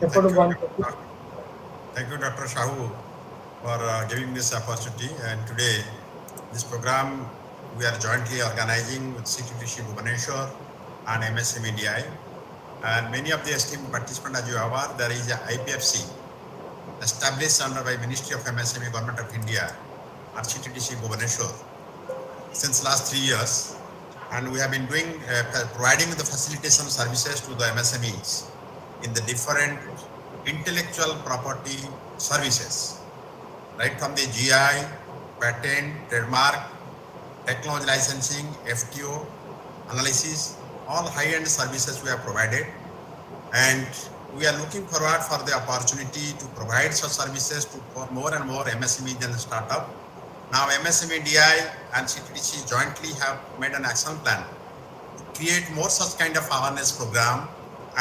Thank you, ఎప్పుడు Dr. Thank you, Dr. Shahu, for giving this opportunity. And today, this program we are jointly organizing with CTTC Bhubaneswar and MSMEDI. And many of the esteemed participants, as you are aware, there is a IPFC established under by Ministry of MSME, Government of India, at CTTC Bhubaneswar since last 3 years. And we have been doing providing the facilitation services to the MSMEs in the different intellectual property services, right from the GI, patent, trademark, technology licensing, FTO, analysis, all high-end services we have provided. And we are looking forward for the opportunity to provide such services to for more and more MSMEs and startup. Now MSME DI and CTDC jointly have made an action plan to create more such kind of awareness program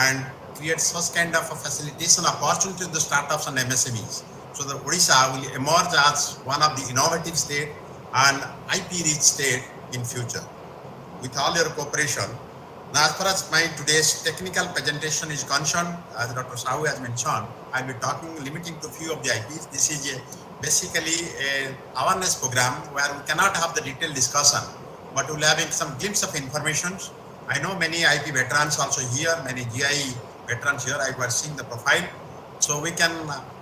and create such kind of a facilitation opportunity to the startups and MSMEs. So that Odisha will emerge as one of the innovative state and IP rich state in future. With all your cooperation, now as far as my today's technical presentation is concerned, as Dr. Sahu has mentioned, I'll be talking limiting to few of the IPs. This is basically a awareness program where we cannot have the detailed discussion, but we'll having some glimpse of information. I know many IP veterans also here, many GI veterans here. I was seeing the profile. So we can,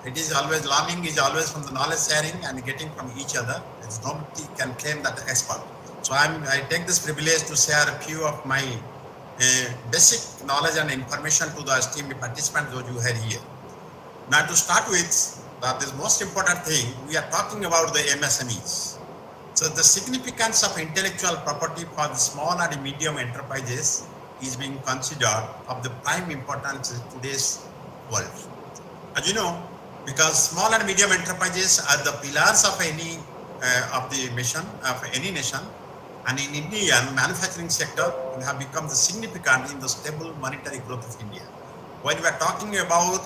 it is always learning is always from the knowledge sharing and getting from each other. It's nobody can claim that expert. So I take this privilege to share a few of my basic knowledge and information to the esteemed participants those you had here. Now to start with, this most important thing, we are talking about the MSMEs. So the significance of intellectual property for the small and medium enterprises is being considered of the prime importance in today's world. As you know, because small and medium enterprises are the pillars of any of the mission of any nation, and in Indian manufacturing sector have become the significant in the stable monetary growth of India. When we are talking about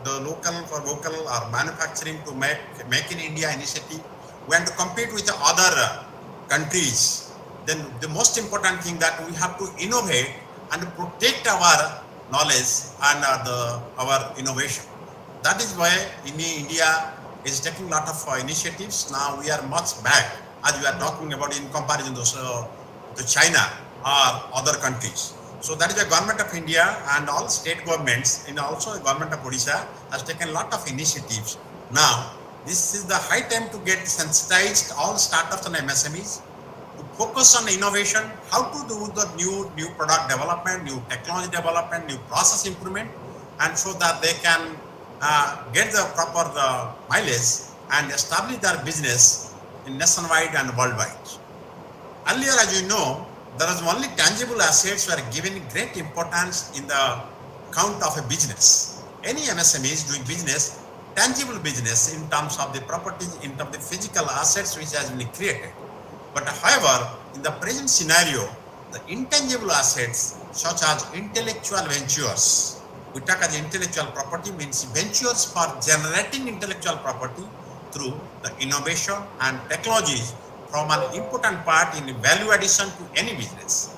the local for local or manufacturing to make in India initiative, we have to compete with the other countries. Then the most important thing that we have to innovate and protect our knowledge and our innovation. That is why India is taking a lot of initiatives. Now we are much back as we are talking about in comparison to China or other countries. So that is the government of India and all state governments and also the government of Odisha has taken a lot of initiatives. Now this is the high time to get sensitized all startups and MSMEs to focus on innovation, how to do the new product development, new technology development, new process improvement, and so that they can get the proper mileage and establish their business in nationwide and worldwide. Earlier, as you know, there is only tangible assets were given great importance in the count of a business. Any MSME is doing business, tangible business in terms of the properties, in terms of the physical assets which has been created. But however, in the present scenario, the intangible assets such as intellectual ventures, we talk as intellectual property means ventures for generating intellectual property through the innovation and technologies from an important part in value addition to any business.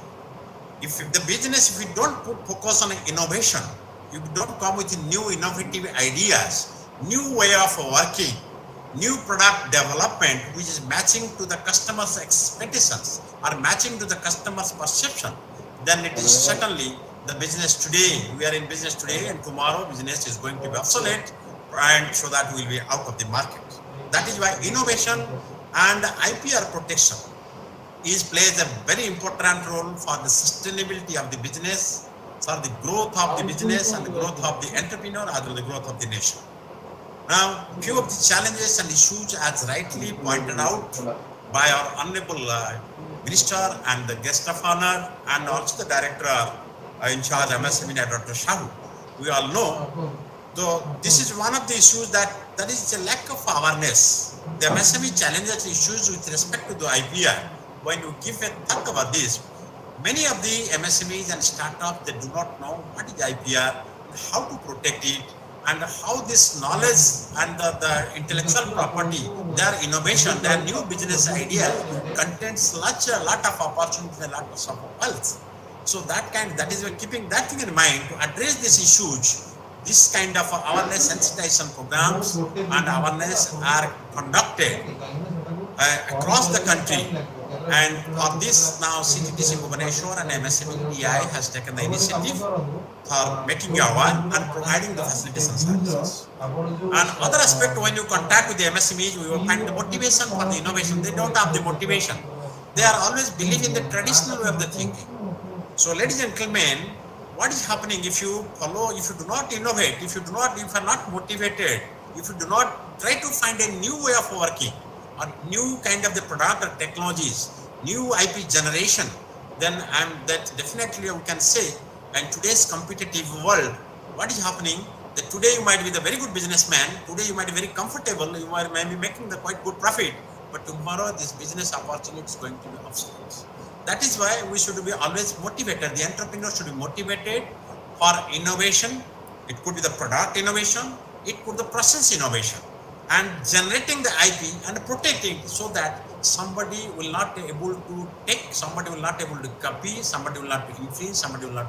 If the business, if we don't put focus on innovation, if we don't come with new innovative ideas, new way of working, new product development which is matching to the customer's expectations or matching to the customer's perception, then it is certainly the business today, we are in business today and tomorrow business is going to be obsolete and so that will be out of the market. That is why innovation and IPR protection plays a very important role for the sustainability of the business, for the growth of the business and the growth of the entrepreneur as well as the growth of the nation. Now, few of the challenges and issues as rightly pointed out by our Honorable Minister and the guest of honor and also the Director in charge MSME, Dr. Shahu. We all know, though this is one of the issues that is a lack of awareness. The MSME challenges issues with respect to the IPR. When you give a thought about this, many of the MSMEs and startups, they do not know what is IPR, how to protect it, and how this knowledge and the intellectual property, their innovation, their new business ideas contains such a lot of opportunities and a lot of wealth. So that is keeping that thing in mind to address these issues. this kind of awareness sensitization programs and awareness are conducted across the country. And for this now CTTC Bhubaneswar and MSME has taken the initiative for making you aware and providing the facilitation services. And other aspect, when you contact with the MSMEs, we will find the motivation for the innovation. They don't have the motivation. They are always believe in the traditional way of the thinking. So ladies and gentlemen, what is happening if you follow, if you do not innovate, if you are not motivated, if you do not try to find a new way of working or new kind of the product or technologies, new IP generation, then that definitely we can say, in today's competitive world, what is happening, that today you might be the very good businessman, today you might be very comfortable, you might be making the quite good profit, but tomorrow this business opportunity is going to be obsolete. That is why we should be always motivated. The entrepreneur should be motivated for innovation. It could be the product innovation, it could be the process innovation, and generating the IP and protecting so that somebody will not be able to take, somebody will not be able to copy, somebody will not be infringe, somebody will not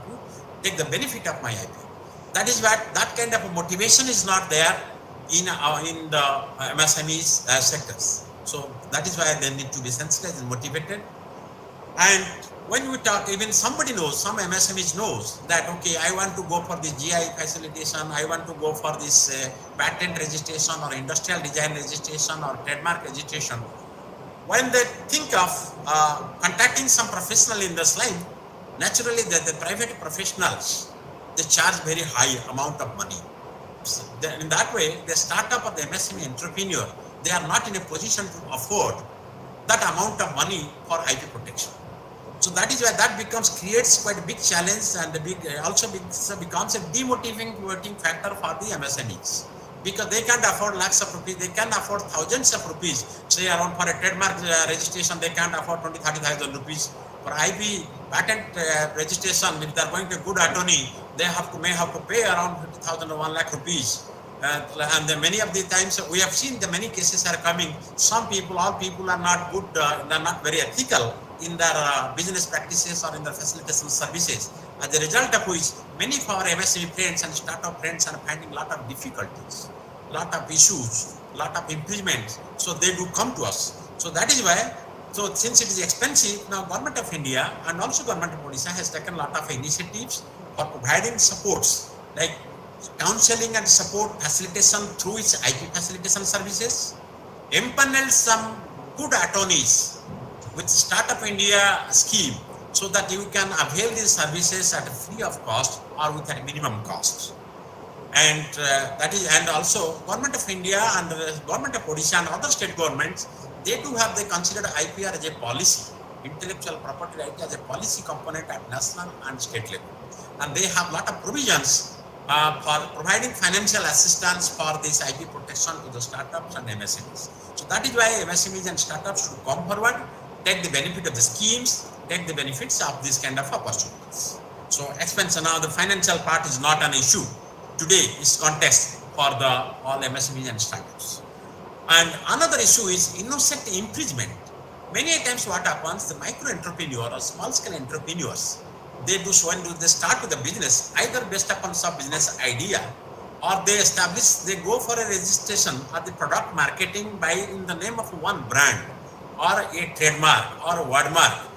take the benefit of my IP. That is why that kind of a motivation is not there in the MSMEs sectors. So that is why they need to be sensitized and motivated. And when we talk, even somebody knows, some MSMEs knows that, okay, I want to go for the GI facilitation, I want to go for this patent registration or industrial design registration or trademark registration. When they think of contacting some professional in this line, naturally the private professionals, they charge very high amount of money. So in that way, the startup or the MSME entrepreneur, they are not in a position to afford that amount of money for IP protection. So that is why that creates quite a big challenge, and also becomes a demotivating factor for the MSMEs, because they can't afford lakhs of rupees, they can't afford thousands of rupees. Say around for a trademark registration, they can't afford 20,000-30,000 rupees. For IP patent registration, if they are going to a good attorney, they may have to pay around 50,000 or 1 lakh rupees. And many of the times we have seen the many cases are coming. Some people, all people are not good, they are not very ethical in their business practices or in their facilitation services. As a result of which, many of our MSME friends and startup friends are finding a lot of difficulties, lot of issues, lot of impediments. So they do come to us. So that is why, so since it is expensive, now Government of India and also Government of Odisha has taken a lot of initiatives for providing supports like counseling and support facilitation through its IP facilitation services, empaneled some good attorneys with Startup India scheme, so that you can avail these services at free of cost or with a minimum cost. And that is, and also Government of India and the Government of Odisha and other state governments, they do have, they considered IPR as a policy, intellectual property right as a policy component at national and state level. And they have a lot of provisions for providing financial assistance for this IP protection to the startups and MSMEs. So that is why MSMEs and startups should come forward, take the benefit of the schemes, take the benefits of this kind of opportunities. So expense, now the financial part is not an issue. Today is context for the all MSMEs and startups. And another issue is innocent infringement. Many times what happens, the micro entrepreneur or small scale entrepreneurs, they do so, and they start with the business either based upon some business idea, or they go for a registration or the product marketing by in the name of one brand or a trademark or a wordmark.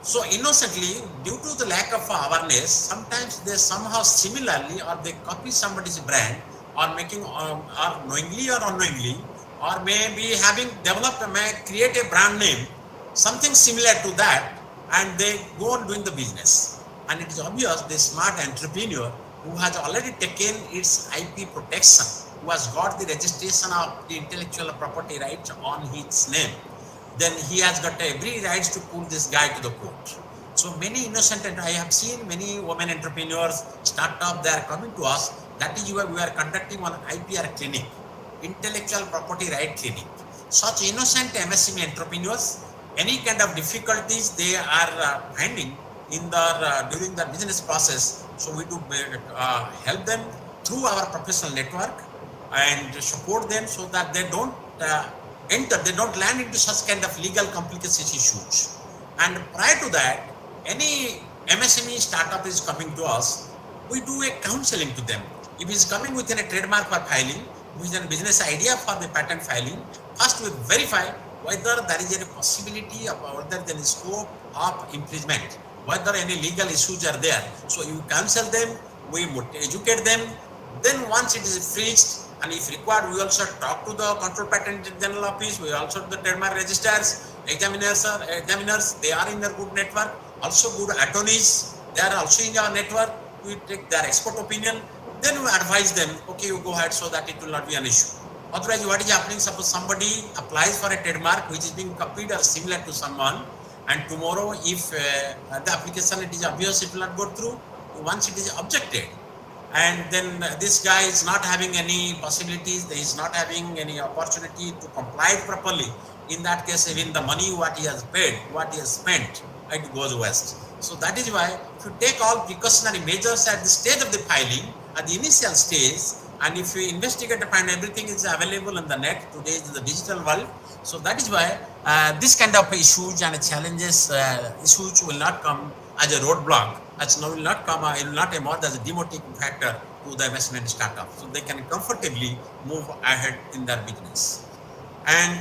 So innocently, due to the lack of awareness, sometimes they somehow similarly, or they copy somebody's brand, or making or knowingly or unknowingly, or maybe having developed, may create a brand name, something similar to that, and they go on doing the business. And it is obvious the smart entrepreneur who has already taken its IP protection, who has got the registration of the intellectual property rights on his name, then he has got every right to pull this guy to the court. So many innocent, and I have seen many women entrepreneurs, startup, they are coming to us. That is why we are conducting one IPR clinic, intellectual property right clinic. Such innocent MSME entrepreneurs, any kind of difficulties they are finding in their during the business process, so we do help them through our professional network and support them so that they don't they don't land into such kind of legal complications issues. And prior to that, any MSME startup is coming to us, we do a counseling to them. If he is coming within a trademark for filing, with a business idea for the patent filing, first we verify whether there is any possibility of whether there is scope of infringement, whether any legal issues are there. So you counsel them, we educate them. Then once it is infringed, and if required, we also talk to the Control Patent General Office. We also the trademark registrars, examiners. They are in a good network. Also good attorneys. They are also in our network. We take their expert opinion. Then we advise them, okay, you go ahead so that it will not be an issue. Otherwise, what is happening? Suppose somebody applies for a trademark which is being copied or similar to someone, and tomorrow, if the application it is obvious it will not go through, once it is objected, and then this guy is not having any possibilities, he is not having any opportunity to comply properly. In that case, even the money what he has paid, what he has spent, it goes waste. So that is why if you take all precautionary measures at the stage of the filing, at the initial stage, and if you investigate and find everything is available on the net, today is the digital world. So that is why this kind of issues and challenges, issues will not come as a roadblock, as will not come, will not emerge as a demotivating factor to the investment startup. So they can comfortably move ahead in their business. And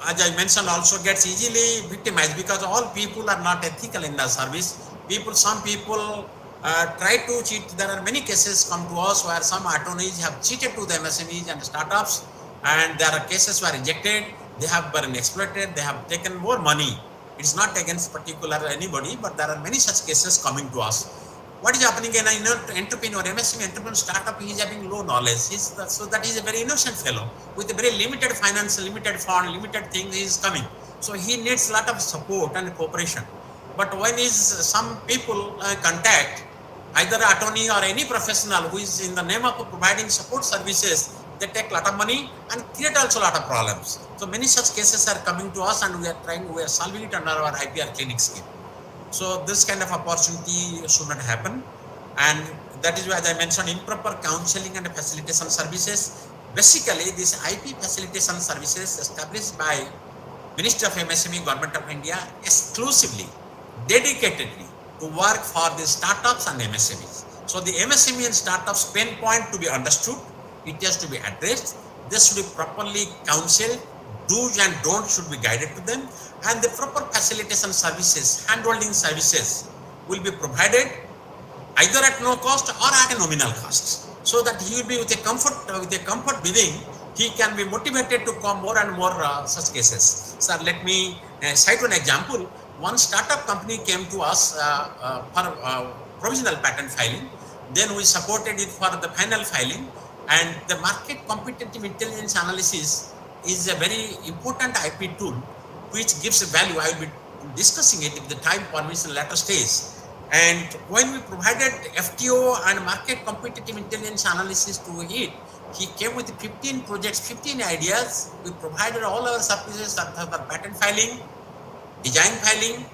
as I mentioned, also gets easily victimized because all people are not ethical in the service. Some people try to cheat. There are many cases come to us where some attorneys have cheated to the MSMEs and startups, and there are cases were rejected. They have been exploited. They have taken more money. It's not against particular anybody, but there are many such cases coming to us. What is happening in an entrepreneur, MSME entrepreneur startup? He is having low knowledge. So that is a very innocent fellow with a very limited finance, limited fund, limited things. He is coming. So he needs a lot of support and cooperation. But when some people contact either attorney or any professional who is in the name of providing support services, they take a lot of money and create also a lot of problems. So many such cases are coming to us, and we are solving it under our IPR clinic scheme. So this kind of opportunity should not happen, and that is why, as I mentioned, improper counseling and facilitation services. Basically, this IP facilitation services established by Ministry of MSME, Government of India, exclusively, dedicatedly to work for the startups and MSMEs. So the MSME and startups pain point to be understood, it has to be addressed. This should be properly counseled. Do's and don'ts should be guided to them, and the proper facilitation services, handholding services will be provided either at no cost or at a nominal cost, so that he will be with a comfort within, he can be motivated to come more and more such cases. Sir, let me cite one example. One startup company came to us for provisional patent filing. Then we supported it for the final filing, and the market competitive intelligence analysis is a very important IP tool which gives a value. I will be discussing it if the time permits in later stage. And when we provided FTO and market competitive intelligence analysis to it, he came with 15 projects, 15 ideas. We provided all our services for patent filing, design filing,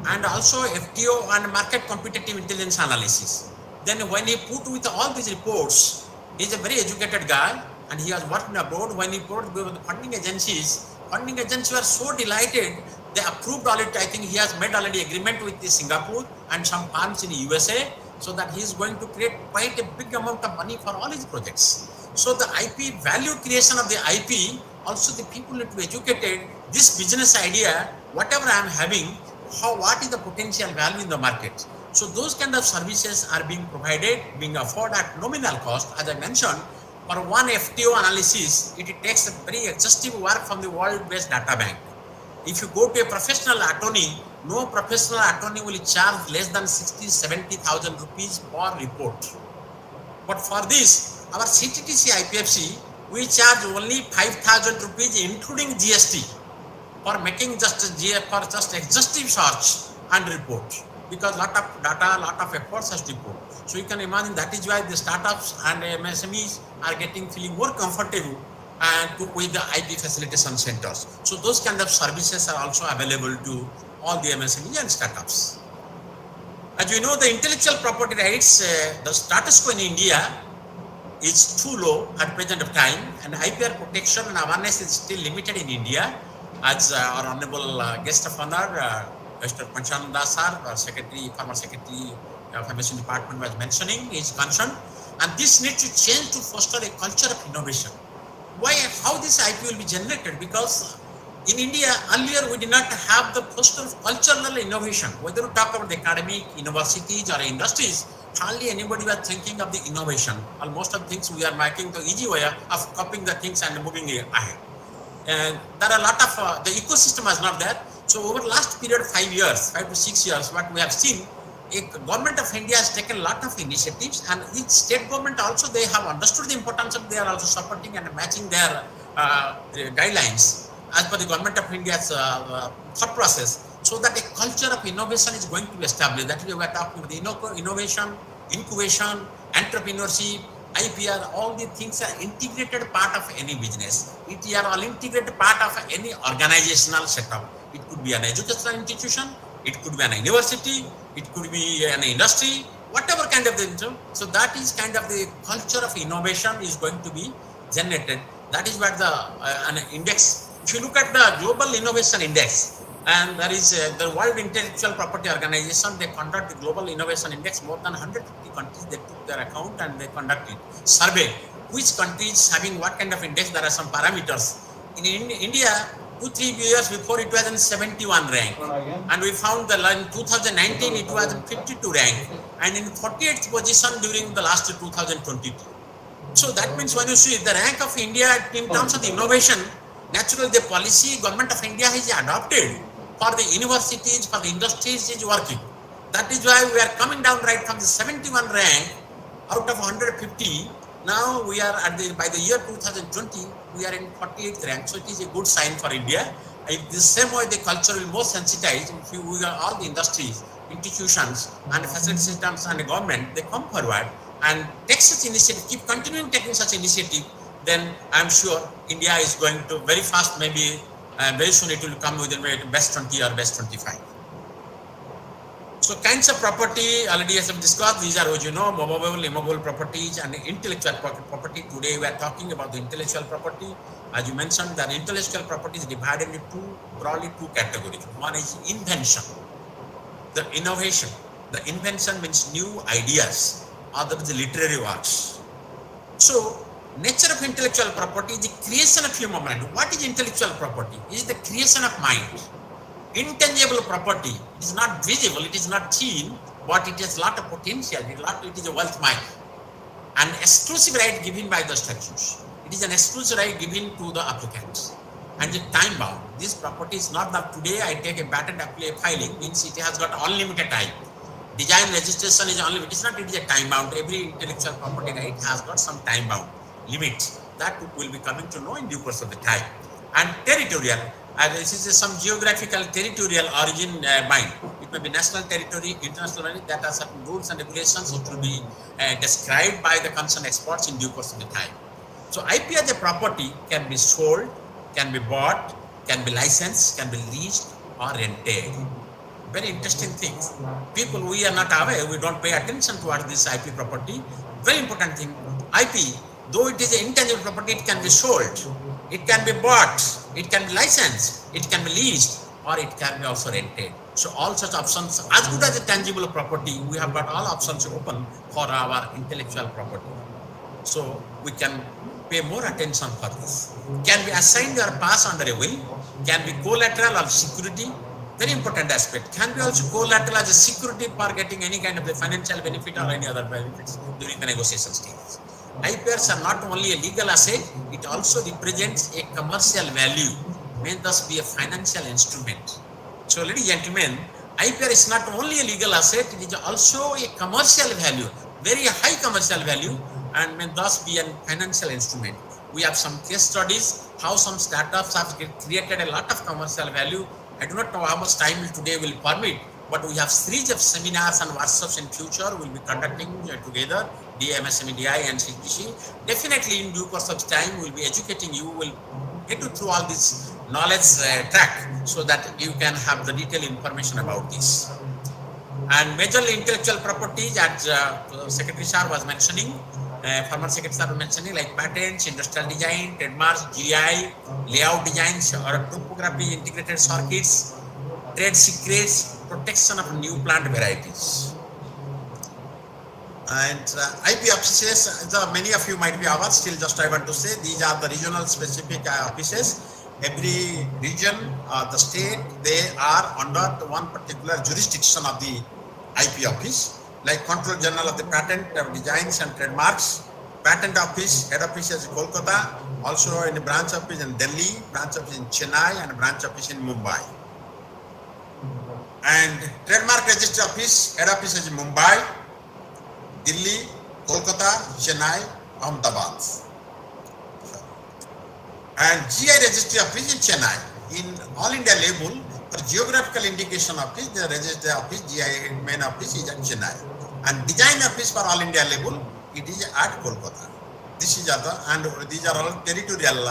and also FTO and market competitive intelligence analysis. Then when he put with all these reports, he's a very educated guy, and he has worked abroad. When he put with the funding agencies were so delighted. They approved all it. I think he has made already agreement with Singapore and some firms in USA, so that he is going to create quite a big amount of money for all his projects. So the IP value creation of the IP, also the people need to be educated. This business idea, whatever I am having, what is the potential value in the market? So those kind of services are being provided, being afforded at nominal cost. As I mentioned, for one FTO analysis, it takes a very exhaustive work from the world-based data bank. If you go to a professional attorney, no professional attorney will charge less than 60,000-70,000 rupees per report. But for this, our CTTC IPFC, we charge only 5,000 rupees including GST for making just exhaustive search and report, because lot of data, lot of efforts has to put. So you can imagine that is why the startups and MSMEs are feeling more comfortable with the IP facilitation centers. So those kind of services are also available to all the MSMEs and startups. As you know, the intellectual property rights, the status quo in India is too low at present of time, and IPR protection and awareness is still limited in India. As our honorable guest of honor, Mr. Panchananda Sir, former Secretary of Information Department, was mentioning, is concerned. And this needs to change to foster a culture of innovation. Why and how this IP will be generated? Because in India, earlier we did not have the foster of cultural innovation. Whether you talk about academic, universities or industries, hardly anybody was thinking of the innovation. Almost of things we are making the easy way of copying the things and moving ahead. And there are a lot of, the ecosystem is not there. So over last period, 5 years, 5 to 6 years, what we have seen, a government of India has taken a lot of initiatives, and each state government also, they have understood the importance of, they are also supporting and matching their guidelines as per the government of India's thought process, so that a culture of innovation is going to be established. That is why we are talking about the innovation, incubation, entrepreneurship, IPR, all the things are integrated part of any business. It are all integrated part of any organizational setup. It could be an educational institution, it could be an university, it could be an industry, whatever kind of thing. So that is kind of the culture of innovation is going to be generated. That is what the an index. If you look at the Global Innovation Index, and there is the World Intellectual Property Organization, they conduct the Global Innovation Index. More than 150 countries, they took their account and they conducted survey which countries having what kind of index. There are some parameters. In India, 2-3 years before, it was in 71 rank, and we found that in 2019 it was in 52 rank, and in 48th position during the last 2022. So that means when you see the rank of India in terms of the innovation, naturally the policy government of India has adopted for the universities, for the industries is working. That is why we are coming down right from the 71 rank out of 150. Now we are at the, by the year 2020, we are in 48th rank. So it is a good sign for India. If the same way the culture will more sensitized, if we are all the industries, institutions and facility systems and the government, they come forward and take such initiative, keep continuing taking such initiative, then I'm sure India is going to very fast, maybe very soon it will come within best 20 or best 25. So kinds of property, already as I've discussed, these are, as you know, movable, immovable properties and intellectual property. Today we are talking about the intellectual property. As you mentioned, that intellectual property is divided into broadly two categories. One is invention, the innovation. The invention means new ideas, other is literary works. So nature of intellectual property is the creation of human mind. What is intellectual property? It is the creation of mind. Intangible property, it is not visible, it is not seen, but it has a lot of potential, it is a wealth mine. An exclusive right given by the statutes. It is an exclusive right given to the applicants. And the time bound. This property is not that today I take a patent filing, means it has got unlimited time. Design registration is unlimited. It is not, it is a time bound. Every intellectual property right has got some time bound limits. That will be coming to know in due course of the time. And territorial. This is some geographical territorial origin mind. It may be national territory, international territory, that are certain rules and regulations which will be described by the concerned experts in due course of the time. So IP as a property can be sold, can be bought, can be licensed, can be leased or rented. Very interesting things. People, we are not aware, we don't pay attention towards this IP property. Very important thing. IP, though it is an intangible property, it can be sold, it can be bought, it can be licensed, it can be leased, or it can be also rented. So all such options, as good as a tangible property, we have got all options open for our intellectual property. So we can pay more attention for this. Can be assigned or passed under a will, can be collateral or security. Very important aspect. Can be also collateral as a security for getting any kind of a financial benefit or any other benefits during the negotiation stage. IPRs are not only a legal asset, it also represents a commercial value, may thus be a financial instrument. So ladies and gentlemen, IPR is not only a legal asset, it is also a commercial value, very high commercial value, and may thus be a financial instrument. We have some case studies, how some startups have created a lot of commercial value. I do not know how much time today will permit, but we have series of seminars and workshops in future we'll be conducting together, DMSMEDI and CTC. Definitely in due course of time, we'll be educating you, will get you through all this knowledge track so that you can have the detailed information about this. And majorly intellectual properties, as Secretary Sir was mentioning, former Secretary Sir was mentioning, like patents, industrial design, trademarks, GI, layout designs, or topography, integrated circuits, trade secrets, protection of new plant varieties. And IP offices, many of you might be aware, still just I want to say, these are the regional specific offices. Every region, the state, they are under the one particular jurisdiction of the IP office, like Control General of the Patent of Designs and Trademarks, Patent Office, head office is Kolkata, also in the branch office in Delhi, branch office in Chennai, and branch office in Mumbai. And Trademark Registry Office, head office is in Mumbai, Delhi, Kolkata, Chennai, Ahmedabad. And GI Registry Office in Chennai. In All India label, for geographical indication office, the registry office, GI main office is at Chennai. And design office for All India label, it is at Kolkata. This is other, and these are all territorial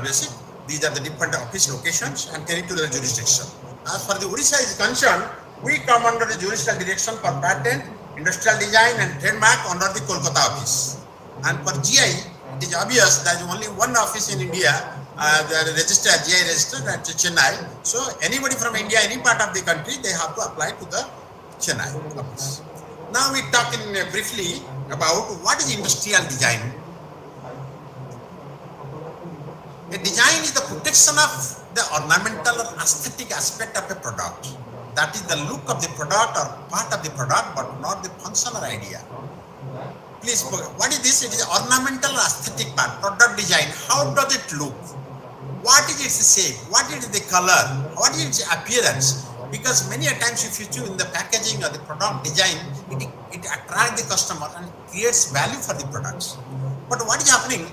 basic. These are the different office locations and territorial jurisdiction. As far the Odisha is concerned, we come under the jurisdictional direction for patent, industrial design and trademark under the Kolkata office. And for GI, it is obvious there is only one office in India, the register, GI registered at Chennai. So anybody from India, any part of the country, they have to apply to the Chennai office. Now we talk in briefly about what is industrial design. A design is the protection of the ornamental or aesthetic aspect of a product. That is the look of the product or part of the product, but not the function or idea. Please, what is this? It is ornamental or aesthetic part, product design. How does it look? What is its shape? What is the color? What is its appearance? Because many a times if you choose in the packaging or the product design, it attracts the customer and creates value for the products. But what is happening?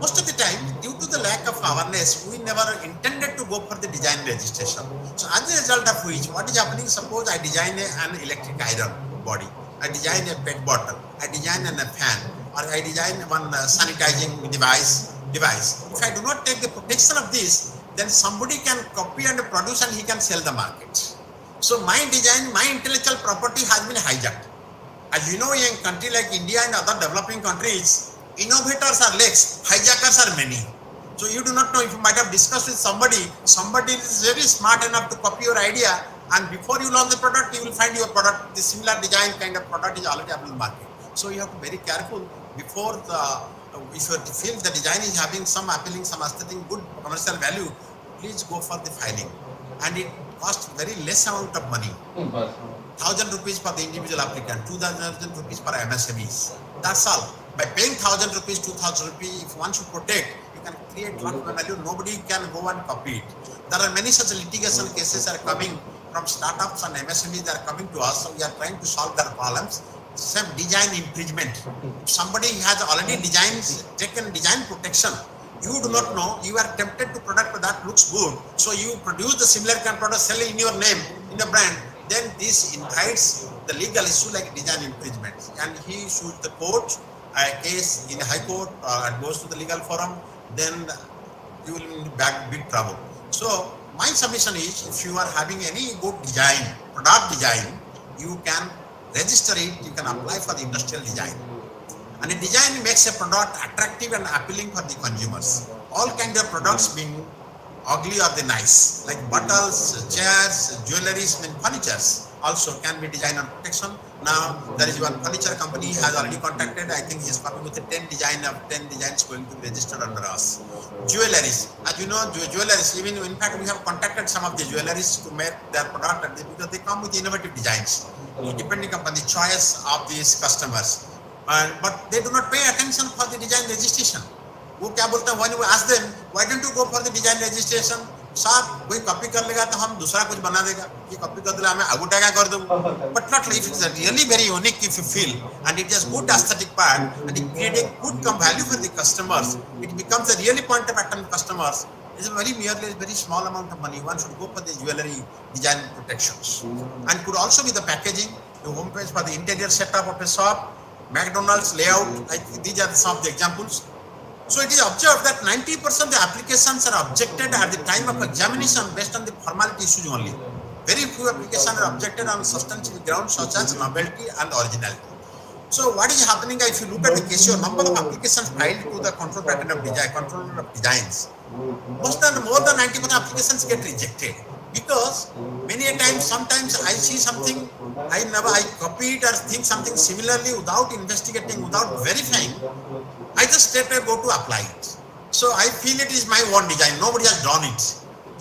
Most of the time, due to the lack of awareness, we never intended to go for the design registration. So as a result of which, what is happening? Suppose I design an electric iron body, I design a pet bottle, I design a fan, or I design one sanitizing device. If I do not take the protection of this, then somebody can copy and produce and he can sell the market. So my design, my intellectual property has been hijacked. As you know, in a country like India and other developing countries, innovators are less, hijackers are many. So you do not know, if you might have discussed with somebody is very smart enough to copy your idea, and before you launch the product, you will find your product, the similar design kind of product is already available in the market. So you have to be very careful before if you feel the design is having some appealing, some aesthetic, good commercial value, please go for the filing. And it costs very less amount of money. 1,000 rupees for the individual applicant, 2,000 rupees for MSMEs. That's all. By paying 1,000 rupees, 2,000 rupees, if one should protect, you can create lot of value. Nobody can go and copy it. There are many such litigation cases are coming from startups and MSMEs. They are coming to us. So we are trying to solve their problems. Some design infringement. If somebody has already taken design protection, you do not know, you are tempted to product that looks good. So you produce the similar kind of product, sell it in your name, in the brand. Then this invites the legal issue like design infringement. And he sues the court, a case in high court and goes to the legal forum, then you will be in big trouble. So my submission is, if you are having any good design, product design, you can register it, you can apply for the industrial design. And the design makes a product attractive and appealing for the consumers. All kinds of products being ugly or the nice, like bottles, chairs, jewelries, and furnitures also can be designed on protection. Now there is one furniture company has already contacted. I think he is coming with a 10 designs going to be registered under us. Jewelries, as you know, jewelries. Even in fact, we have contacted some of the jewelries to make their product because they come with innovative designs, depending upon the choice of these customers. But they do not pay attention for the design registration. वो क्या बोलते हैं, when you ask them, why don't you go for the design registration? साहब कोई copy कर लेगा तो हम दूसरा कुछ बना देगा, ये कॉपी कर दिला हमें आगू टैग कर दूँ. But not if it's really very unique, if you feel, and it has good aesthetic part and it creating good value for the customers, it becomes a really point of attention customers. It's a very small amount of money. One should go for the jewelry design protections, and could also be the packaging, the homepage for the interior setup of a shop, McDonald's layout. I think these are some of the examples. So it is observed that 90% of the applications are objected at the time of examination based on the formality issues only. Very few applications are objected on substantive grounds such as novelty and originality. So what is happening if you look at the case, your number of applications filed to the control pattern of design, control of designs, more than 90% applications get rejected because many a times, sometimes I see something I copy it or think something similarly without investigating, without verifying. I just straight away go to apply it. So I feel it is my own design. Nobody has done it.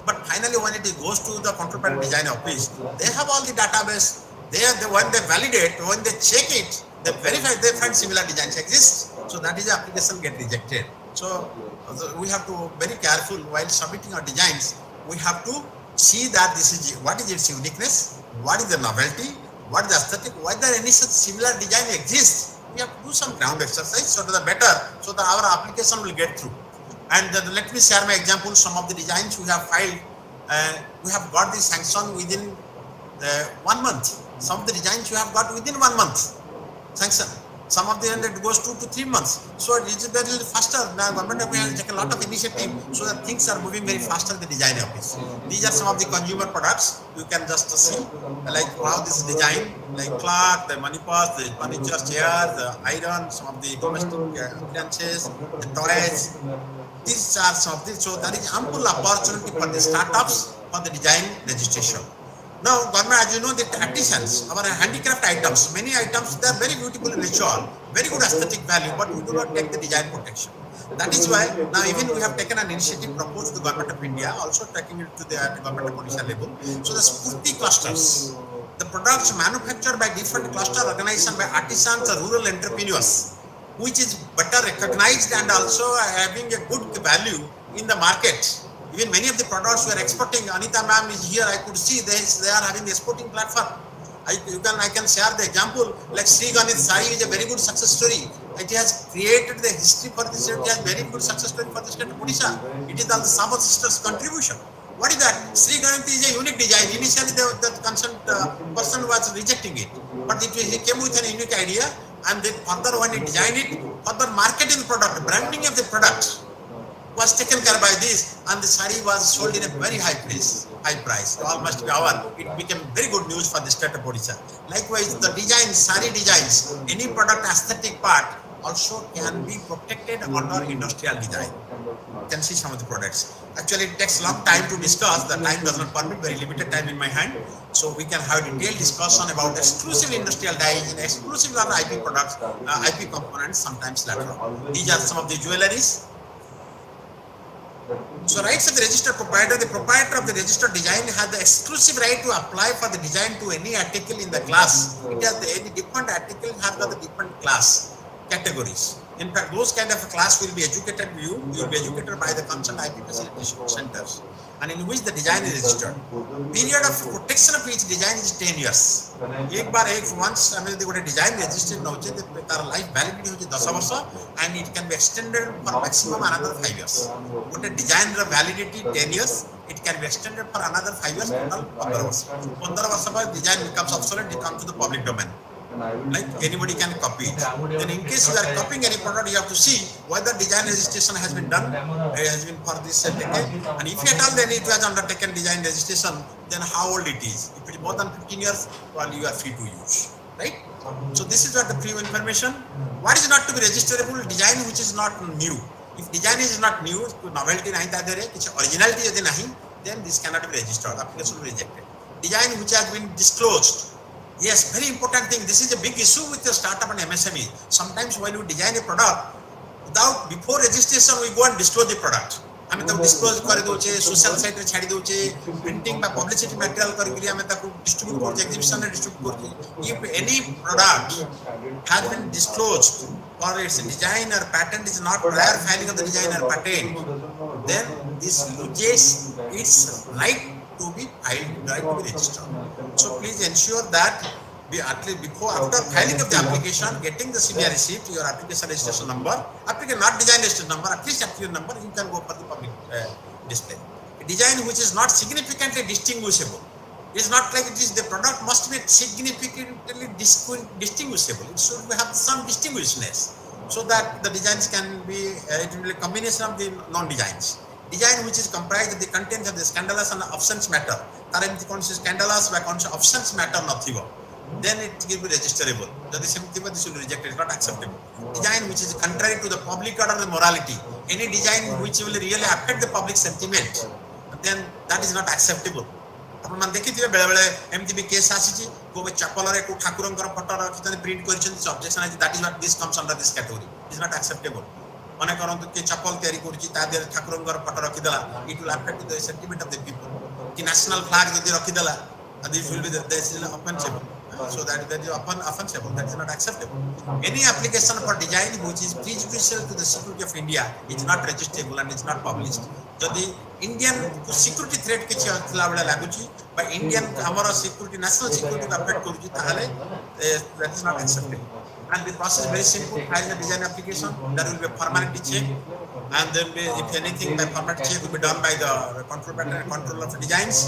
But finally, when it goes to the control panel design office, they have all the database. When they validate, when they check it, they verify, they find similar designs exist. So that is the application get rejected. So we have to very careful while submitting our designs. We have to see that this is what is its uniqueness, what is the novelty, what is the aesthetic, whether any such similar design exists. We have to do some ground exercise so that the better, so that our application will get through. And let me share my example. Some of the designs we have filed, we have got the sanction within 1 month. Some of the designs you have got within 1 month sanction. Some of them it goes 2 to 3 months. So it is very faster. Now government we have taken a lot of initiative so that things are moving very faster in the design office. These are some of the consumer products. You can just see like how this is designed, like clock, the money purse, the furniture, chair, the iron, some of the domestic appliances, the toys. These are some of the, so there is ample opportunity for the startups for the design registration. Now, government, as you know, the artisans, our handicraft items, many items, they are very beautiful in nature, very good aesthetic value, but we do not take the design protection. That is why now even we have taken an initiative proposed to the government of India, also taking it to the government of Odisha level. So the Spurti clusters, the products manufactured by different cluster organization by artisans or rural entrepreneurs, which is better recognized and also having a good value in the market. Even many of the products we are exporting, Anita ma'am is here, I could see they are having the exporting platform. I can share the example, like Sri Ganit Sari is a very good success story. It has created the history for this state, it has very good success story for the state of Odisha. It is all the Sabbath sisters' contribution. What is that? Sri Ganit is a unique design. Initially the concerned person was rejecting it, but he came with an unique idea, and then further when he designed it, further marketing the product, branding of the product was taken care by this, and the sari was sold in a very high price, almost hour. It became very good news for the state of Odisha. Likewise, the design, sari designs, any product aesthetic part also can be protected under industrial design. You can see some of the products. Actually, it takes long time to discuss. The time does not permit, very limited time in my hand. So we can have a detailed discussion about exclusive industrial design, exclusive IP products, IP components, sometimes later on. These are some of the jewelries. So rights of the registered proprietor, the proprietor of the registered design has the exclusive right to apply for the design to any article in the class. It has any different article has got the different class categories. In fact, those kind of a class will be educated you will be educated by the concerned IP facilitation centers, and in which the design is registered. Period of protection of each design is 10 years. Once the design registered now, the life validity is 10 years, and it can be extended for maximum another 5 years. But the design validity 10 years, it can be extended for another 5 years, total 15 years. 15 years design becomes obsolete, it comes to the public domain. Like anybody can copy it. Then in case you are copying any product, you have to see whether design registration has been done, has been for this decade, and if at all then it has undertaken design registration, then how old it is. If it is more than 15 years, well, you are free to use, right? So this is what the preview information. What is not to be registerable? Design which is not new. If design is not new, novelty nahi ta dere, originality yadi nahi, then this cannot be registered. Application will be rejected. Design which has been disclosed. Yes, very important thing. This is a big issue with the startup and MSME. Sometimes when you design a product, before registration, we go and disclose the product. I mean, disclose kar doche, social site re chhadi doche, printing by publicity material kar kiri ame taku distribute korche, exhibition re distribute korche. If any product has been disclosed or its design or patent is not prior filing of the design or patent, then this loses its right to be filed, right to be registered. So please ensure that at least after filing of the application, getting the CBR receipt, your application registration number, applicant not design registration number, at least your number, you can go for the public display. A design which is not significantly distinguishable. It is not like it is the product must be significantly distinguishable. It should have some distinguishedness so that the designs can be it will be a combination of the non-designs. Design which is comprised of the contents of the scandalous and absence matter. Scandalous by absence matter nothing. Then it will be registerable. This will be rejected, it's not acceptable. Design which is contrary to the public order and morality. Any design which will really affect the public sentiment, then that is not acceptable. ଆପଣ ମାନେ ଦେଖିଥିବେ ବେଳେ ବେଳେ ଏମିତି ବି case ଆସିଛି କୋଉ ଚପଲରେ କୋଉ ଠାକୁରଙ୍କର ଫଟୋ ରଖିଛନ୍ତି ପ୍ରିଣ୍ଟ କରିଛନ୍ତି ଅବଜେକ୍ସନ ଅଛି that is not this comes under this category is not acceptable ମନେ କରନ୍ତୁ କି ଚପଲ ତିଆରି କରୁଛି ତା ଦେହରେ ଠାକୁରଙ୍କର ଫଟୋ ରଖିଦେଲା it will affect the sentiment of the people କି ନ୍ୟାସନାଲ ଫ୍ଲାଗ ଯଦି ରଖିଦେଲା this will be this is offensible. So that is offensible. That is not acceptable. Any application for design which is prejudicial to the security of India is not registrable and is not published. যদি Indian security threat কিছু আসলা বেলা লাগুছি বা Indian আমার security national security affect করুছি তাহলে that is not acceptable. And the process is very simple. File the design application. There will be a formality check, and then if anything, the formality check will be done by the control pattern and control of designs.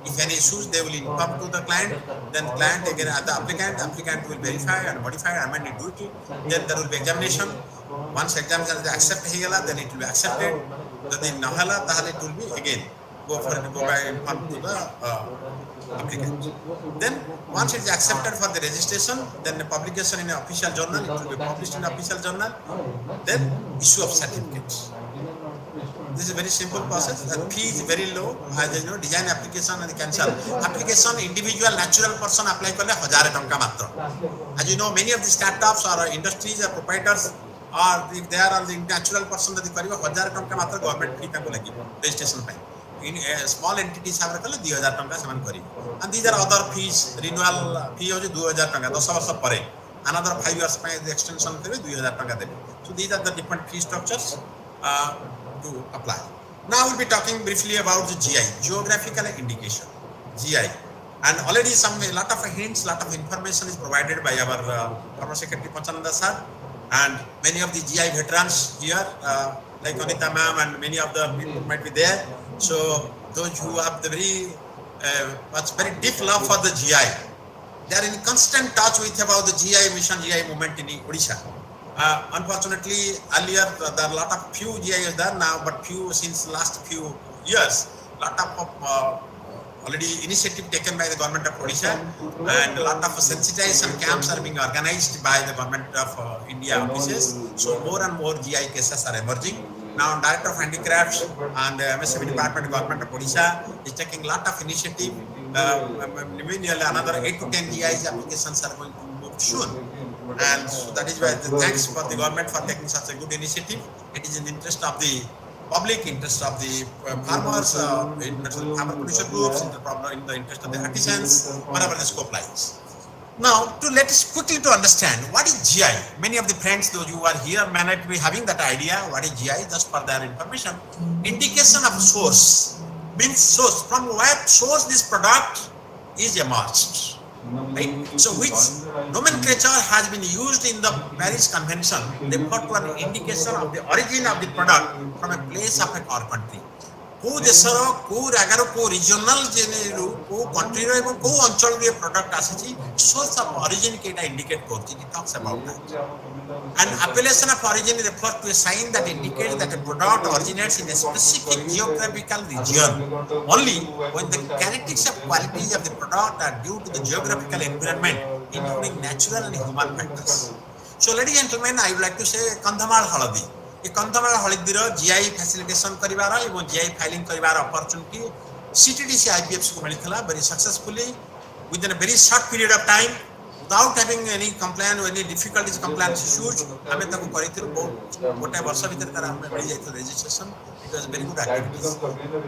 If any issues, they will inform to the client. Then client again the applicant will verify and modify and amend it. Then there will be examination. Once examination is accepted, then it will be accepted. Then nahala, tahale it will be again go by inform to the applicant. Then once it is accepted for the registration, then the publication in an official journal, it will be published in an official journal. Then issue of certificates. This is a very simple process. The fee is very low. As you know, design application and cancel application, individual natural person apply kale 1000 टंका मात्र. As you know, many of the startups or industries or proprietors or if they are the natural person that kariba 1000 टंका मात्र government fee ताको लागि registration ପାଇଁ. In small entities have kale 2000 टंका समान करी. And these are other fees. Renewal fee हो 2000 टंका 10 वर्ष परे. Another 5 years ପାଇଁ extension देबे 2000 टंका देबे. So these are the different fee structures to apply. Now we'll be talking briefly about the GI, geographical indication, GI, and already a lot of hints, lot of information is provided by our Former Secretary Panchananda sir, and many of the GI veterans here, like Anita ma'am, and many of the people might be there. So those who have the very deep love for the GI, they are in constant touch with about the GI mission, GI movement in Odisha. Unfortunately, earlier there are a lot of few GIs there now, but few since last few years, lot of already initiative taken by the government of Odisha, and a lot of sensitization camps are being organized by the government of India offices. So more and more GI cases are emerging. Now, Director of Handicrafts and MSME Department, Government of Odisha is taking a lot of initiative. Nearly another 8 to 10 GIs applications are going to move soon. And so that is why thanks for the government for taking such a good initiative. It is in the interest of the public, interest of the farmers, interest of the farmer producer groups, in the interest of the artisans, whatever the scope lies. Now, let us quickly to understand what is GI. Many of the friends, those who are here, may not be having that idea. What is GI? Just for their information, indication of source means source from where source this product is emerged. Right? So which nomenclature has been used in the Paris Convention, they refer to an indication of the origin of the product from a place of our country. କୋଉ ଦେଶର କୋଉ ଜାଗାର କୋଉ regional ଜେନେରୁ କୋଉ କଣ୍ଟ୍ରିର ଏବଂ କୋଉ ଅଞ୍ଚଳରୁ ଏ ପ୍ରଡକ୍ଟ ଆସିଛି ସୋର୍ସ ଅଫ ଅରିଜିନ କେଟା ଇଣ୍ଡିକେଟ କରୁଛି it talks about that and appellation of origin refers to a sign that indicates that a product originates in a specific geographical region only when the characteristics of qualities of the product are due to the geographical environment including natural and human factors. So ladies and gentlemen, I would like to say Kandhamal Haladi. ये Kandhamal हळदीर GI facilitation करिवार एवं GI filing करिवार opportunity सीटीडीसी आईपीएफसी को मिलिथला very successfully within a very short period of time without having any complaint or any difficulties compliance issues हमें ताको करिथिलु गोटे वर्ष भीतर तार हम मिल जाइतो registration. It was very good activities.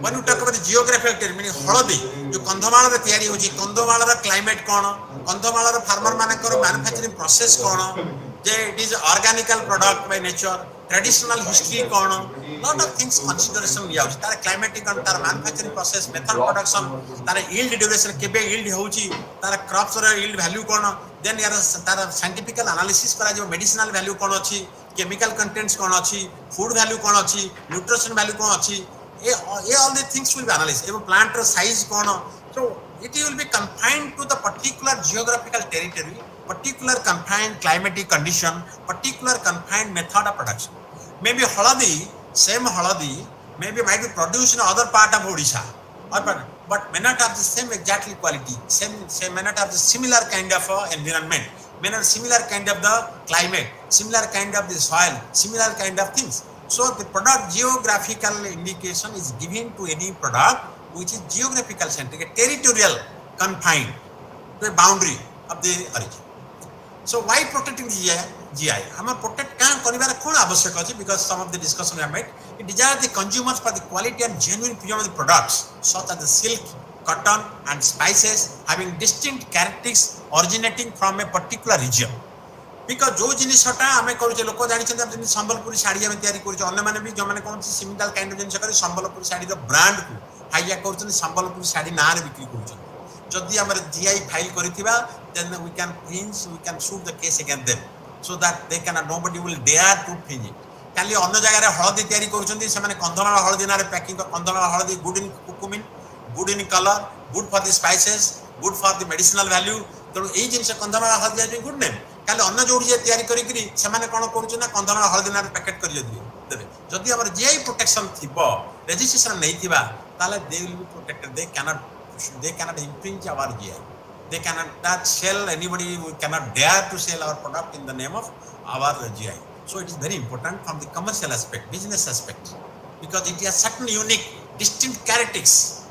When you talk about the geographical term, meaning हळदी जो कंधमाल रे तयारी होची कंधमाल रा क्लाइमेट कोन कंधमाल रा फार्मर मानकर मैन्युफैक्चरिंग प्रोसेस कोन जे it is organical product by nature traditional history कोन lot of things consideration लिया होची तार क्लाइमेटिक और तार मैन्युफैक्चरिंग प्रोसेस मेथड प्रोडक्शन तार यील्ड ड्यूरेशन केबे यील्ड होची तार क्रॉप्स रे यील्ड वैल्यू कोन देन यार तार साइंटिफिकल एनालिसिस करा जो मेडिसिनल वैल्यू कोन अछि केमिकल कंटेंट्स कोन अछि फूड वैल्यू कोन अछि न्यूट्रिशन वैल्यू कोन अछि ए all the things will be analyse एवं प्लांट रो साइज कोन. So it will be confined to the particular geographical territory, particular confined climatic condition, particular confined method of production. Maybe haladi, same haladi, maybe might be produced in other part of Odisha, but may not have the same exactly quality, same may not have the similar kind of environment, may not similar kind of the climate, similar kind of the soil, similar kind of things. So the product geographical indication is given to any product which is geographical centric, a territorial confined to a boundary of the origin. So why protecting the GI? Amar protect can karibar kon avashyak achi, because some of the discussion we have made, it desires the consumers for the quality and genuine premium of the products such as the silk, cotton and spices having distinct characteristics originating from a particular region. Because जो जिनिसटा आमे करूचे लोक जानिछन हम संबलपुरी साड़ी आमे तयारी करूचे अन्य माने भी जो माने कोन सिमिलर काइंड ऑफ जिनिस करी संबलपुरी साड़ी रो ब्रांड को हाइया करूछन संबलपुरी साड़ी नार बिक्री करूछन जदि हमर जीआई फाइल करिथिबा then we can infringe, we can shoot the case against them so that they cannot, nobody will dare to infringe it. काली अन्य जगह रे हळदी तयारी करूछन से माने कंधमाळ हळदी नारे पैकिंग कंधमाळ हळदी good in curcumin, good in colour, good for the spices, good for the medicinal value, तो एई जिनिस कंधमाळ हळदी आज गुड नेम काले अन्य जोड़ी तैयारी करी से माने कोन करूछ ना कंधमाळ हळदी नारे पैकेट करी देबे जदि हमर जीआई प्रोटेक्शन थिबो रजिस्ट्रेशन नै थिबा ताले they will be protected, they cannot infringe our GI, they cannot that sell anybody, we cannot dare to sell our product in the name of our GI. So it is very important from the commercial aspect, business aspect, because it has certain unique distinct characteristics.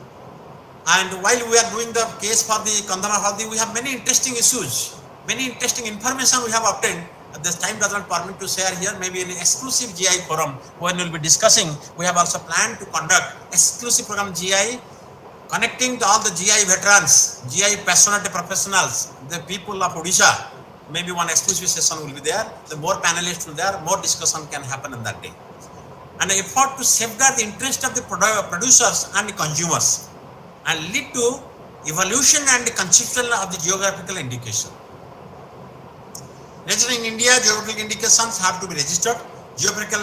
And while we are doing the case for the Kandhamaal Haldi, we have many interesting issues, many interesting information we have obtained. This time does not permit to share here, maybe an exclusive GI forum when we will be discussing. We have also planned to conduct exclusive program GI, connecting to all the GI veterans, GI passionate professionals, the people of Odisha. Maybe one exclusive session will be there, the more panelists will be there, more discussion can happen on that day. And the effort to safeguard the interest of the producers and the consumers and lead to evolution and the conception of the geographical indication. Registered in India, geographical indications have to be registered. Geographical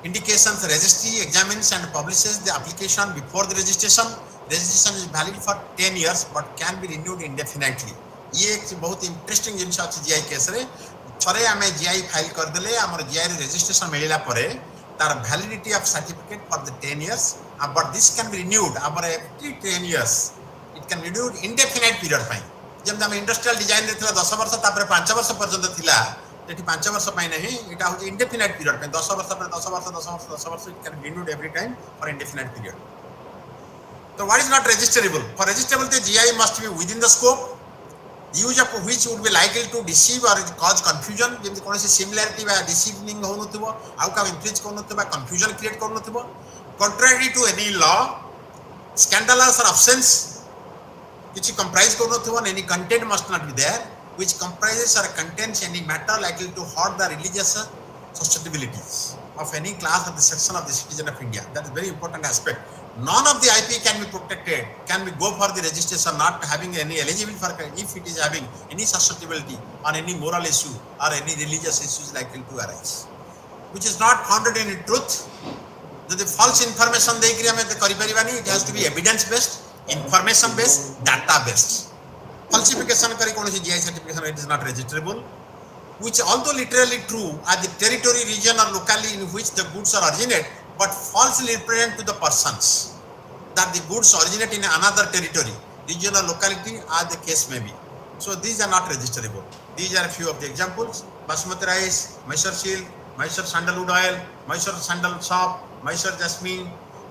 indications registry examines and publishes the application before the registration. Registration is valid for 10 years but can be renewed indefinitely. ये एक बहुत interesting जिनिस अछि GI case रे थरे आमे GI file कर देले हमर जीआई रजिस्ट्रेशन मिलिला परे तार validity of certificate for the 10 years, but this can be renewed after every 10 years. It can be renewed indefinite period ପାଇଁ जेम हम इंडस्ट्रियल डिजाइन रे थिला 10 वर्ष तापर 5 वर्ष पर्यंत थिला एठी 5 वर्ष ପାଇଁ नहीं एटा हो इंडेफिनाइट पीरियड ପାଇଁ 10 वर्ष पर 10 वर्ष 10 वर्ष 10 वर्ष it can be renewed every time for indefinite period. So what is not registerable? For registerable the GI must be within the scope, use of which would be likely to deceive or cause confusion. जेमति कोनोसी similarity बा deceiving हो नथिबो आउ का इंफ्रिज को नथिबो confusion create को नथिबो, contrary to any law, scandalous or offense which comprise को नथिबो, any content must not be there which comprises or contains any matter likely to hurt the religious susceptibilities of any class of the section of the citizen of India. That is very important aspect. None of the IP can be protected, can be go for the registration not having any eligibility for if it is having any susceptibility on any moral issue or any religious issues likely to arise, which is not founded in truth. The false information they it has to be evidence based, information based, data based. Falsification kari konosi GI certification it is not registerable, which although literally true at the territory, region or locality in which the goods are originate, but falsely represent to the persons that the goods originate in another territory, region or locality as the case may be. So these are not registerable. These are a few of the examples: basmati rice, Mysore silk, Mysore sandalwood oil, Mysore sandal soap, Mysore jasmine.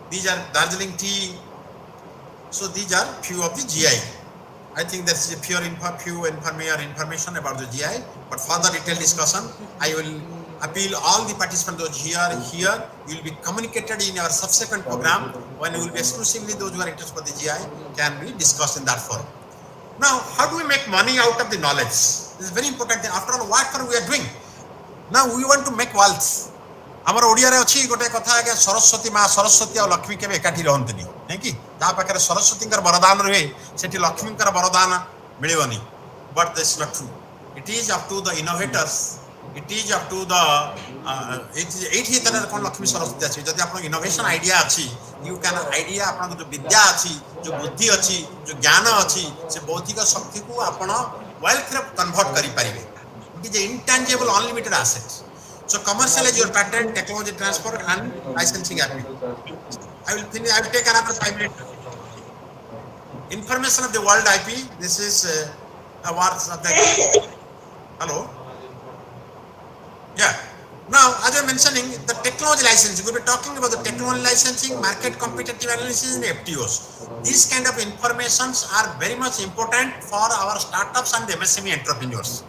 These are Darjeeling tea. So these are few of the GI. I think there is a few information about the GI, but further detailed discussion, I will appeal all the participants those here will be communicated in our subsequent program when we will be exclusively those who are interested for the GI can be discussed in that forum. Now, how do we make money out of the knowledge? This is very important thing. After all, what we are doing? Now we want to make wealth. आमर ओडिया रे अछि गोटे कथा आगे सरस्वती माँ सरस्वती और लक्ष्मी केबे एकाठी रहंतनी नै कि जा पाखरे सरस्वतींकर वरदान रहे सेठी लक्ष्मींकर वरदान मिलिबनी, but this not true. It is up to the innovators, it is up to the एठी तरह कोन लक्ष्मी सरस्वती अछि जदि आपन इनोवेशन आइडिया अछि यू कैन आइडिया आपन जो विद्या अछि जो बुद्धि अछि जो ज्ञान अछि से भौतिक शक्ति को आपन वेल्थ रे कन्वर्ट करि परिबे. It is intangible unlimited assets. So commercialize your patent, technology transfer and licensing agreement. I will take another 5 minutes. Information of the world IP. This is awards of the. Hello. Yeah. Now, as I mentioning, the technology licensing, we'll be talking about the technology licensing, market competitive analysis, and FTOs. These kind of informations are very much important for our startups and the MSME entrepreneurs.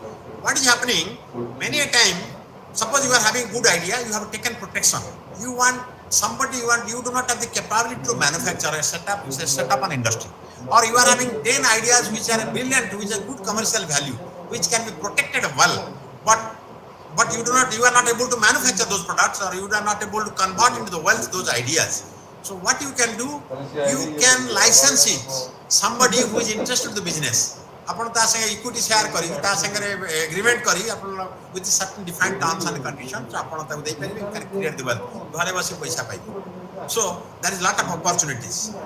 What is happening? Many a time, suppose you are having good idea, you have taken protection. You want somebody, you do not have the capability to manufacture a set up an industry. Or you are having 10 ideas which are brilliant, which are good commercial value, which can be protected well, but you are not able to manufacture those products, or you are not able to convert into the wealth those ideas. So what you can do, you can license it somebody who is interested in the business. ଆପଣ ତା ସାଙ୍ଗେ equity share କରିକି ତା ସାଙ୍ଗରେ agreement କରି ଆପଣ with certain defined terms and conditions ଆପଣ ତାକୁ ଦେଇପାରିବେ, you can create the wealth, ଘରେ ବସି ପଇସା ପାଇବେ। So there is lot of opportunities.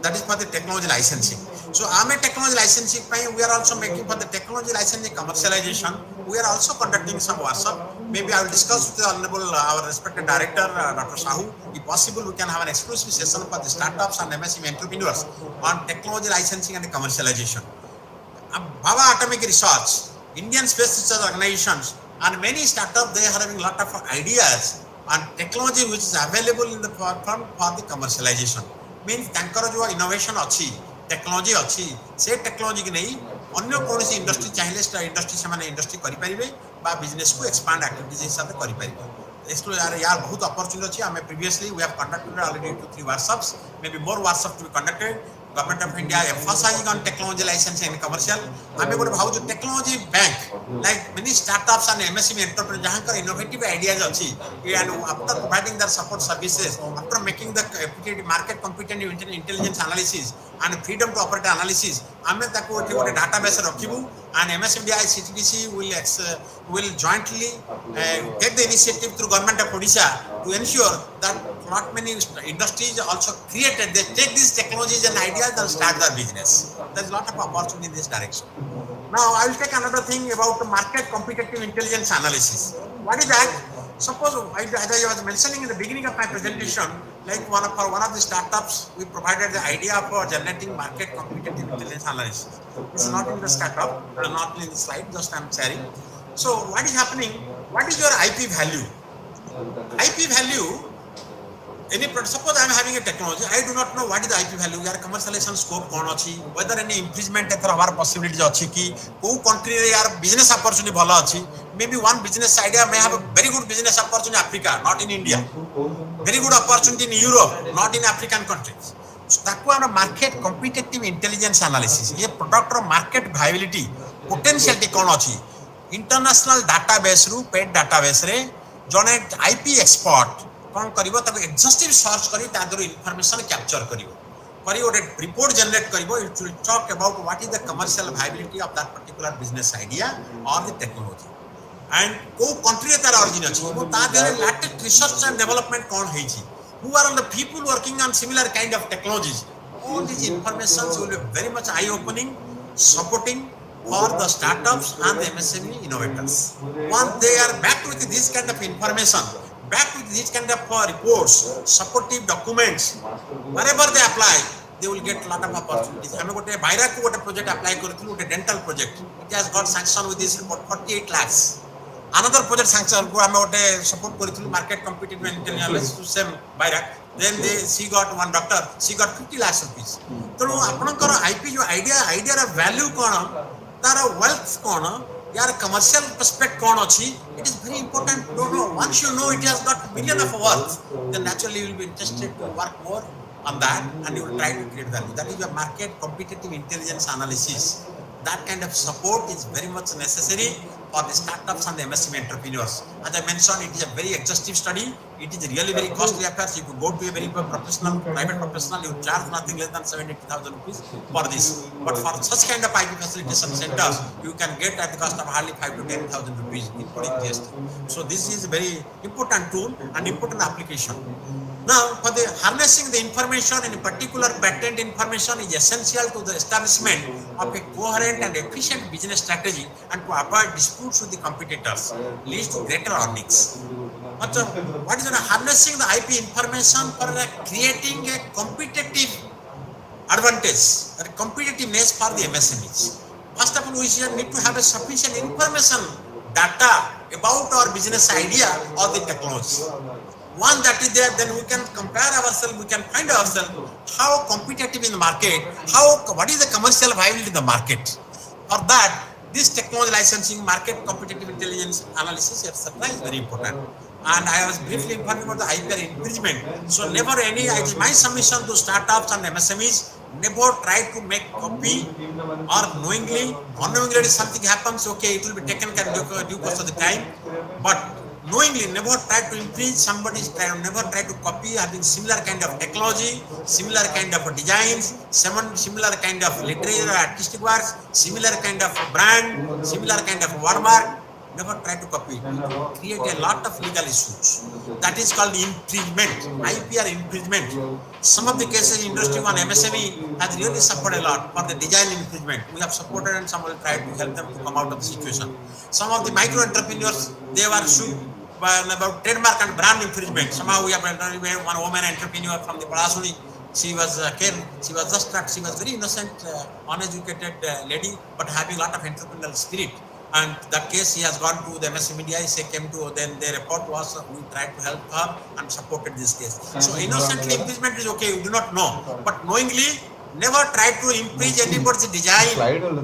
That is for the technology licensing. So AME technology licensing, we are also making for the technology licensing commercialization. We are also conducting some workshop. Maybe I will discuss with the honorable, our respected director, Dr. Sahu. If possible, we can have an exclusive session for the startups and MSME entrepreneurs on technology licensing and the commercialization. Baba Atomic Research, Indian Space Research Organizations, and many startups, they are having a lot of ideas on technology which is available in the platform for the commercialization. Means ତାଙ୍କର ଯୋଉ innovation ଅଛି, technology ଅଛି, ସେ technology କି ନେଇ ଅନ୍ୟ କୌଣସି industry ଚାହିଁଲେ ଇଣ୍ଡଷ୍ଟ୍ରି ସେମାନେ ଇଣ୍ଡଷ୍ଟ୍ରି କରିପାରିବେ ବା ବିଜନେସକୁ ଏକ୍ସପାଣ୍ଡ ଆକ୍ଟିଭିଟିଜ ହିସାବରେ କରିପାରିବେ। यार बहुत अपॉर्चुनिटी अच्छी। हमें previously we have conducted already 2-3 workshops, may be more workshop to be conducted. Government of India emphasising on technology licensing and commercial. हमें गोटे भाव जो technology bank like many startups and MSME entrepreneur जहां कर innovative ideas अच्छी, and after providing their support services, after making the market competitive intelligence analysis and freedom to operate analysis, हमें ताको एठी गोटे डाटाबेस रखिबू and एमएसएमडीआई सीटीडीसी will jointly take the initiative through government of Odisha to ensure that not many industries also created, they take these technologies and ideas and start their business. There is a lot of opportunity in this direction. Now I will take another thing about the market competitive intelligence analysis. What is that? Suppose, as I was mentioning in the beginning of my presentation, like for one of the startups, we provided the idea for generating market competitive intelligence analysis. It's not in the startup, not in the slide, just I'm sharing. So what is happening? What is your IP value? IP value, suppose I am having a technology, I do not know what is the IP value, यार commercialization scope कौन अच्छी, whether any infringement एथर हमार possibilities अच्छी कि कोई country रे यार business opportunity भला अच्छी, maybe one business idea may have a very good business opportunity in Africa, not in India, very good opportunity in Europe, not in African countries. So ताको हम market competitive intelligence analysis, ये product रो market viability, potentiality कौन अच्छी, international database रु paid database रे जने IP expert कोन करिवो तब exhaustive search करी तादर इंफॉर्मेशन कैप्चर करिवो करी ओटे रिपोर्ट जनरेट करिवो, it will talk about what is the commercial viability of that particular business idea और द टेक्नोलॉजी एंड को कंट्री तार ओरिजिन अछि वो तादर लेटेस्ट रिसर्च एंड डेवलपमेंट कोन होई छी, who are the people working on similar kind of technologies. All these informations will be very much eye opening, supporting for the startups and the MSME innovators. Once they are backed with this kind of information, backed with this kind of reports, supportive documents, wherever they apply, they will get a lot of opportunities. I am going to Baira ko gote project apply korithulu, gote dental project. It has got sanction with this report 48 lakhs. Another project sanction ko ame gote support korithulu market competitive intelligence to same Baira. Then she got one doctor, she got 50 lakhs rupees. So apankar IP jo idea ra value kona, Tara wealth कौन, यार commercial prospect कौन अच्छी, it is very important to know. Once you know it has got million of worth, then naturally you will be interested to work more on that and you will try to create value. That is your market competitive intelligence analysis. That kind of support is very much necessary for the startups and the MSME entrepreneurs. As I mentioned, it is a very exhaustive study. It is really very costly affair. If you go to a very professional, private professional, you charge nothing less than 70,000 rupees for this. But for such kind of IP facilitation centers, you can get at the cost of hardly 5 to 10,000 rupees, including GST. So this is a very important tool and important application. Now, for the harnessing the information, in particular patent information, is essential to the establishment of a coherent and efficient business strategy and to avoid disputes with the competitors, leads to greater earnings. But what is harnessing the IP information for creating a competitive advantage, a competitiveness for the MSMEs? First of all, we need to have a sufficient information, data about our business idea or the technology. One that is there, then we can compare ourselves, we can find ourselves how competitive in the market, what is the commercial viability in the market. For that, this technology licensing, market competitive intelligence analysis, etc. is very important. And I was briefly informed about the IPR infringement. So never any, it is my submission to startups and MSMEs, never try to make copy or knowingly, unknowingly something happens, okay, it will be taken care of due course of the time. But knowingly never try to infringe somebody's time, never try to copy having similar kind of technology, similar kind of designs, similar kind of literature or artistic works, similar kind of brand, similar kind of watermark. Never try to copy it. It will create a lot of legal issues. That is called infringement, IPR infringement. Some of the cases industry one MSME has really suffered a lot for the design infringement. We have supported and some will try to help them to come out of the situation. Some of the micro entrepreneurs, they were sued about trademark and brand infringement. Somehow we have one woman entrepreneur from the Parasuni. She was she was very innocent, uneducated lady, but having a lot of entrepreneurial spirit. And that case, he has gone to the MSC media. He came to, then their report was we tried to help her and supported this case. So innocently imprisonment is okay, you do not know, but knowingly never try to impeach anybody's design,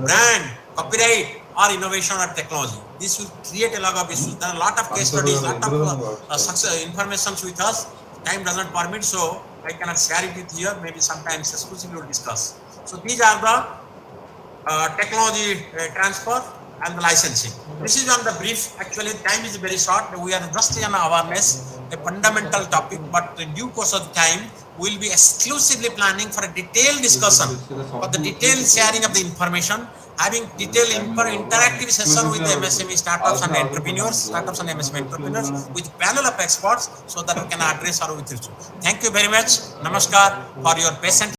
brand, copyright, or innovation or technology. This will create a lot of issues. There are a lot of case studies, lot of success information with us. Time does not permit, so I cannot share it with you. Maybe sometimes exclusively we'll discuss. So these are the technology transfer and the licensing. This is on the brief. Actually, time is very short. We are just on awareness, a fundamental topic, but in due course of time, we will be exclusively planning for a detailed discussion, for the detailed sharing of the information, having detailed interactive session with the MSME startups and entrepreneurs, startups and MSME entrepreneurs, with panel of experts, so that we can address our issues. Thank you very much. Namaskar for your patient